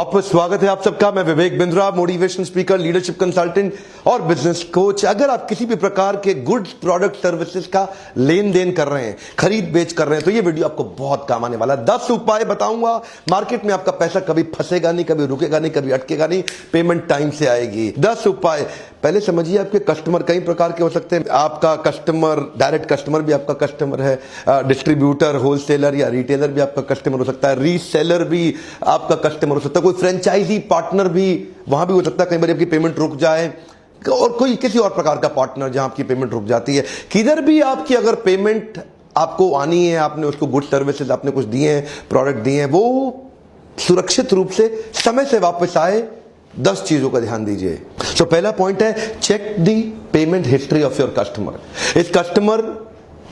आपका स्वागत है आप सबका। मैं Vivek Bindra, motivation speaker, leadership consultant और बिजनेस कोच। अगर आप किसी भी प्रकार के गुड्स, प्रोडक्ट, सर्विसेज का लेन देन कर रहे हैं, खरीद बेच कर रहे हैं, तो ये वीडियो आपको बहुत काम आने वाला है। 10 उपाय बताऊंगा, मार्केट में आपका पैसा कभी फंसेगा नहीं, कभी रुकेगा नहीं, कभी अटकेगा नहीं, पेमेंट टाइम से आएगी। 10 उपाय पहले समझिए। आपके कस्टमर कई प्रकार के हो सकते हैं। आपका कस्टमर, डायरेक्ट कस्टमर भी आपका कस्टमर है, डिस्ट्रीब्यूटर, होलसेलर या रिटेलर भी आपका कस्टमर हो सकता है, रीसेलर भी आपका कस्टमर हो सकता है, कोई फ्रेंचाइजी पार्टनर भी वहां भी हो सकता है। कई बार आपकी पेमेंट रुक जाए, और कोई किसी और प्रकार का पार्टनर जहां आपकी पेमेंट रुक जाती है। किधर भी आपकी अगर पेमेंट आपको आनी है, आपने उसको गुड सर्विसेज आपने कुछ दिए हैं, प्रोडक्ट दिए हैं, वो सुरक्षित रूप से समय से वापस आए, 10 चीजों का ध्यान दीजिए। तो पहला पॉइंट है, check the payment history of your customer. इस कस्टमर,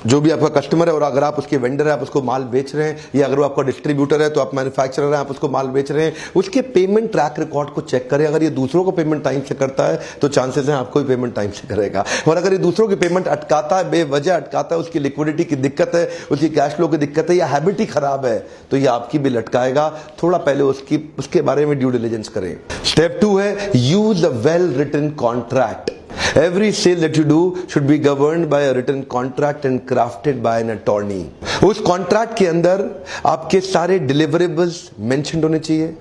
जो भी आपका कस्टमर है, और अगर आप उसके वेंडर है, आप उसको माल बेच रहे हैं, या अगर वो आपका डिस्ट्रीब्यूटर है तो आप मैन्युफैक्चरर है, आप उसको माल बेच रहे हैं, उसके पेमेंट ट्रैक रिकॉर्ड को चेक करें। अगर ये दूसरों को पेमेंट टाइम से करता है तो चांसेस हैं आपको भी पेमेंट टाइम से करेगा। और अगर ये दूसरों की पेमेंट अटकाता है, बेवजह अटकाता है, उसकी लिक्विडिटी की दिक्कत है, उसकी कैश फ्लो की दिक्कत है, या हैबिट ही खराब है, तो ये आपकी भी लटकाएगा। थोड़ा पहले उसके बारे में ड्यू डिलिजेंस करें। स्टेप 2 है, use a well written contract. Every sale that you do should be governed by a written contract and crafted by an attorney. उस कॉन्ट्रैक्ट के अंदर आपके सारे डिलीवरेबल्स मेंशन्ड होने चाहिए,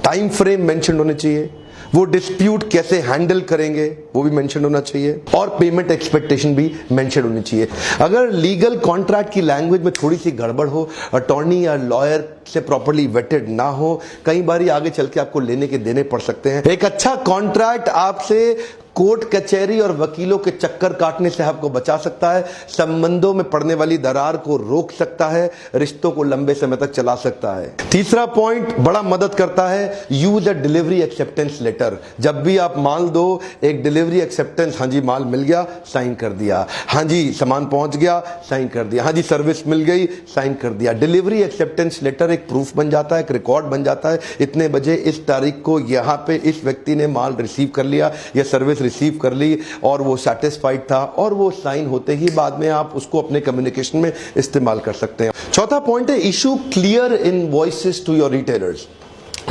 टाइम फ्रेम मेंशन्ड होने चाहिए, वो डिस्प्यूट कैसे हैंडल करेंगे वो भी मेंशन होना चाहिए, और पेमेंट एक्सपेक्टेशन भी मेंशन होनी चाहिए। अगर लीगल कॉन्ट्रैक्ट की लैंग्वेज में थोड़ी सी गड़बड़ हो, अटॉर्नी या लॉयर से प्रॉपर्ली वेटेड ना हो, कई बार आगे चल के आपको लेने के देने पड़ सकते हैं। एक अच्छा कॉन्ट्रैक्ट आपसे कोर्ट कचहरी और वकीलों के चक्कर काटने से आपको बचा सकता है, संबंधों में पड़ने वाली दरार को रोक सकता है, रिश्तों को लंबे समय तक चला सकता है। तीसरा पॉइंट बड़ा मदद करता है, use a delivery acceptance letter. जब भी आप माल दो, एक डिलीवरी एक्सेप्टेंस, हाँ जी माल मिल गया, साइन कर दिया, हाँ जी सामान पहुंच गया, साइन कर दिया, हाँ जी सर्विस मिल गई, साइन कर दिया। डिलीवरी एक्सेप्टेंस लेटर एक प्रूफ बन जाता है, एक रिकॉर्ड बन जाता है। इतने बजे इस तारीख को यहां पे इस व्यक्ति ने माल रिसीव कर लिया या सर्विस रिसीव कर ली, और वो सेटिस्फाइड था, और वो साइन होते ही बाद में आप उसको अपने कम्युनिकेशन में इस्तेमाल कर सकते हैं। चौथा पॉइंट है, issue clear invoices to your retailers.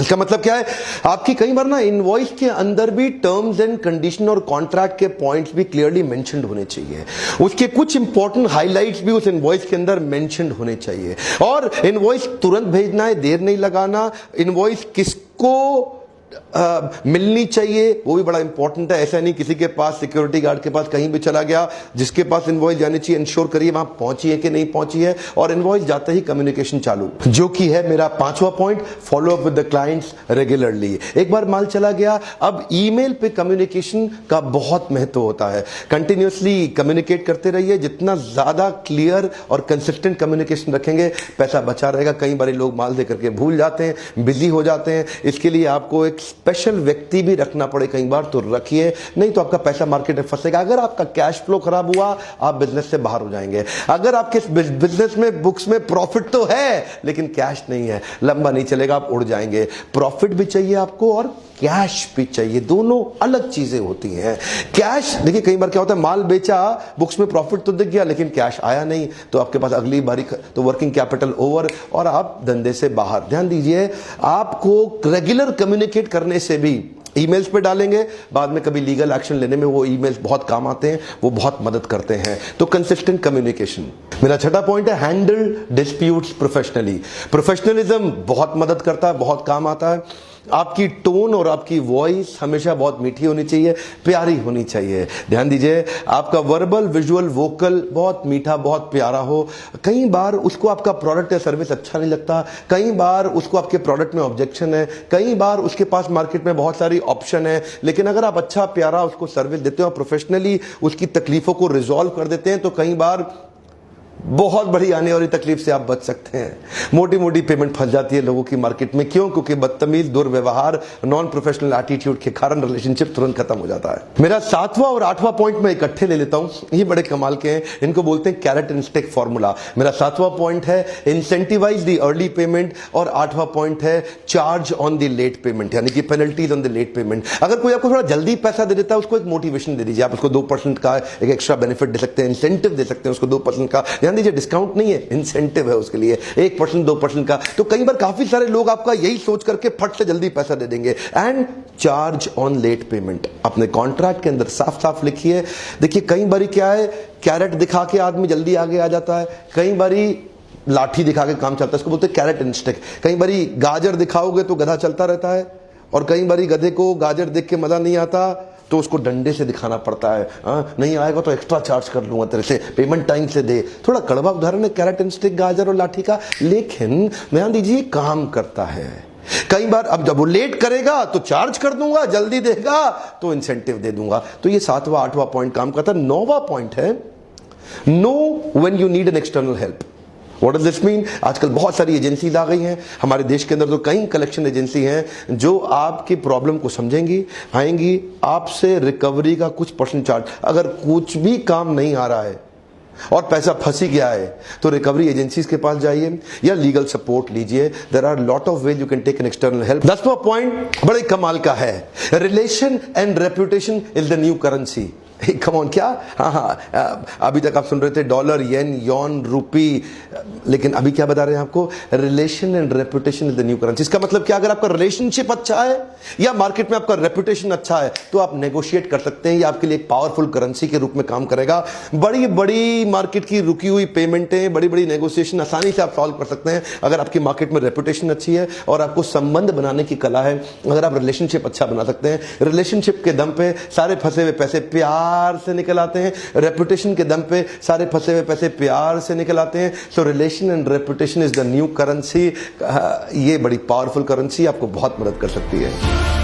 इसका मतलब क्या है, आपकी कई बार ना इनवॉइस के अंदर भी टर्म्स एंड कंडीशन और कॉन्ट्रैक्ट के पॉइंट्स भी क्लियरली मेंशन्ड होने चाहिए। उसके कुछ इंपॉर्टेंट हाइलाइट्स भी उस इनवॉइस के अंदर मेंशन्ड होने चाहिए। और इनवॉइस तुरंत भेजना है, देर नहीं लगाना। इनवॉइस किसको मिलनी चाहिए वो भी बड़ा इंपॉर्टेंट है। ऐसा नहीं किसी के पास, सिक्योरिटी गार्ड के पास कहीं भी चला गया, जिसके पास इनवॉइस जानी चाहिए इंश्योर करिए वहां पहुंची है कि नहीं पहुंची है, और इनवॉइस जाते ही कम्युनिकेशन चालू, जो कि है मेरा 5वां point, follow up with the clients regularly. एक बार माल चला गया, अब ईमेल पे कम्युनिकेशन का बहुत महत्व होता है। कंटिन्यूअसली कम्युनिकेट करते रहिए। जितना ज्यादा क्लियर और कंसिस्टेंट कम्युनिकेशन रखेंगे, पैसा बचा रहेगा। कई बार लोग माल दे करके भूल जाते हैं, बिजी हो जाते हैं। इसके लिए आपको एक स्पेशल व्यक्ति भी रखना पड़े कई बार, तो रखिए, नहीं तो आपका पैसा मार्केट में फंसेगा। अगर आपका कैश फ्लो खराब हुआ, आप बिजनेस से बाहर हो जाएंगे। अगर आपके बिजनेस में बुक्स में प्रॉफिट तो है लेकिन कैश नहीं है, लंबा नहीं चलेगा, आप उड़ जाएंगे। प्रॉफिट भी चाहिए आपको और कैश भी चाहिए, दोनों अलग चीजें होती हैं। कैश, देखिए कई बार क्या होता है, माल बेचा, बुक्स में प्रॉफिट तो दिख गया लेकिन कैश आया नहीं, तो आपके पास अगली बारी तो वर्किंग कैपिटल ओवर और आप धंधे से बाहर। ध्यान दीजिए, आपको रेगुलर कम्युनिकेट करने से भी, ईमेल्स पे डालेंगे, बाद में कभी लीगल एक्शन लेने में वो ईमेल्स बहुत काम आते हैं, वो बहुत मदद करते हैं। तो कंसिस्टेंट कम्युनिकेशन। मेरा छठा पॉइंट है, हैंडल डिस्प्यूट्स प्रोफेशनली। प्रोफेशनलिज्म बहुत मदद करता है, बहुत काम आता है। आपकी टोन और आपकी वॉइस हमेशा बहुत मीठी होनी चाहिए, प्यारी होनी चाहिए। ध्यान दीजिए, आपका वर्बल, विजुअल, वोकल बहुत मीठा, बहुत प्यारा हो। कई बार उसको आपका प्रोडक्ट या सर्विस अच्छा नहीं लगता, कई बार उसको आपके प्रोडक्ट में ऑब्जेक्शन है, कई बार उसके पास मार्केट में बहुत सारी ऑप्शन है, लेकिन अगर आप अच्छा प्यारा उसको सर्विस देते हो, प्रोफेशनली उसकी तकलीफों को रिजॉल्व कर देते हैं, तो कई बार बहुत बड़ी आने वाली तकलीफ से आप बच सकते हैं। मोटी मोटी पेमेंट फंस जाती है लोगों की मार्केट में, क्यों? क्योंकि बदतमीज, दुर्व्यवहार, नॉन प्रोफेशनल एटीट्यूड के कारण रिलेशनशिप तुरंत खत्म हो जाता है। मेरा 7वां और 8वां पॉइंट मैं इकट्ठे ले लेता हूं, ये बड़े कमाल के हैं, इनको बोलते हैं कैरेट एंड स्टिक फॉर्मूला। मेरा 7वां पॉइंट है इंसेंटिवाइज द अर्ली पेमेंट, और 8वां पॉइंट है charge on the late payment, यानी कि penalties on the late payment. अगर कोई आपको थोड़ा जल्दी पैसा दे देता है, उसको एक मोटिवेशन दे दीजिए। आप उसको 2% का एक एक्स्ट्रा बेनिफिट दे सकते हैं, इंसेंटिव दे सकते हैं उसको 2% का। ध्यान दीजिए, डिस्काउंट नहीं है, इंसेंटिव है उसके लिए 1% 2% का। तो कई बार काफी सारे लोग आपका यही सोच करके फट से जल्दी पैसा दे देंगे। And charge on late payment अपने कॉन्ट्रैक्ट के अंदर साफ साफ लिखिए। देखिए कई बारी क्या है, कैरेट दिखा के आदमी जल्दी आगे आ जाता है, कई बारी लाठी दिखा के काम चलता है, इसको बोलते हैं कैरेट एंड स्टिक। कई बारी गाजर दिखाओगे तो गधा चलता रहता है, और कई बारी गधे को गाजर देख के मजा नहीं आता तो उसको डंडे से दिखाना पड़ता है। नहीं आएगा तो एक्स्ट्रा चार्ज कर लूंगा तेरे से, पेमेंट टाइम से दे। थोड़ा कड़वा उदाहरण है कैरेट एंड स्टिक, गाजर और लाठी का, लेकिन ध्यान दीजिए काम करता है। कई बार अब जब वो लेट करेगा तो चार्ज कर दूंगा, जल्दी देगा तो इंसेंटिव दे दूंगा। तो ये 7वां 8वां पॉइंट काम करता है। 9वां पॉइंट है know when you need an external help. What does this mean? आजकल बहुत सारी एजेंसीज आ गई हैं हमारे देश के अंदर, तो कई कलेक्शन एजेंसी हैं जो आपकी प्रॉब्लम को समझेंगी, आएंगी, आपसे रिकवरी का कुछ परसेंट चार्ज। अगर कुछ भी काम नहीं आ रहा है और पैसा फंसी गया है तो रिकवरी एजेंसीज के पास जाइए या लीगल सपोर्ट लीजिए। There are lot of ways you can take an external help. 10वां पॉइंट बड़े कमाल का है, relation and reputation is the new currency. Come on, क्या? हाँ, अभी तक आप सुन रहे थे डॉलर, येन, यॉन, रूपी, लेकिन अभी क्या बता रहे हैं आपको? Relation and reputation is the new currency. इसका मतलब क्या, अगर आपका रिलेशनशिप अच्छा है या मार्केट में आपका रेपुटेशन अच्छा है तो आप नेगोशिएट कर सकते हैं, ये आपके लिए एक पावरफुल करेंसी के रूप में काम करेगा। बड़ी बड़ी मार्केट की रुकी हुई पेमेंटें, बड़ी बड़ी नेगोशिएशन आसानी से आप सॉल्व कर सकते हैं अगर आपकी मार्केट में रेपुटेशन अच्छी है और आपको संबंध बनाने की कला है। अगर आप रिलेशनशिप अच्छा बना सकते हैं, रिलेशनशिप के दम पे सारे फंसे हुए पैसे प्यार से निकल आते हैं, रेपुटेशन के दम पे सारे फंसे हुए पैसे प्यार से निकल आते हैं। सो relation and reputation is the new currency. ये बड़ी पावरफुल करेंसी आपको बहुत मदद कर सकती है।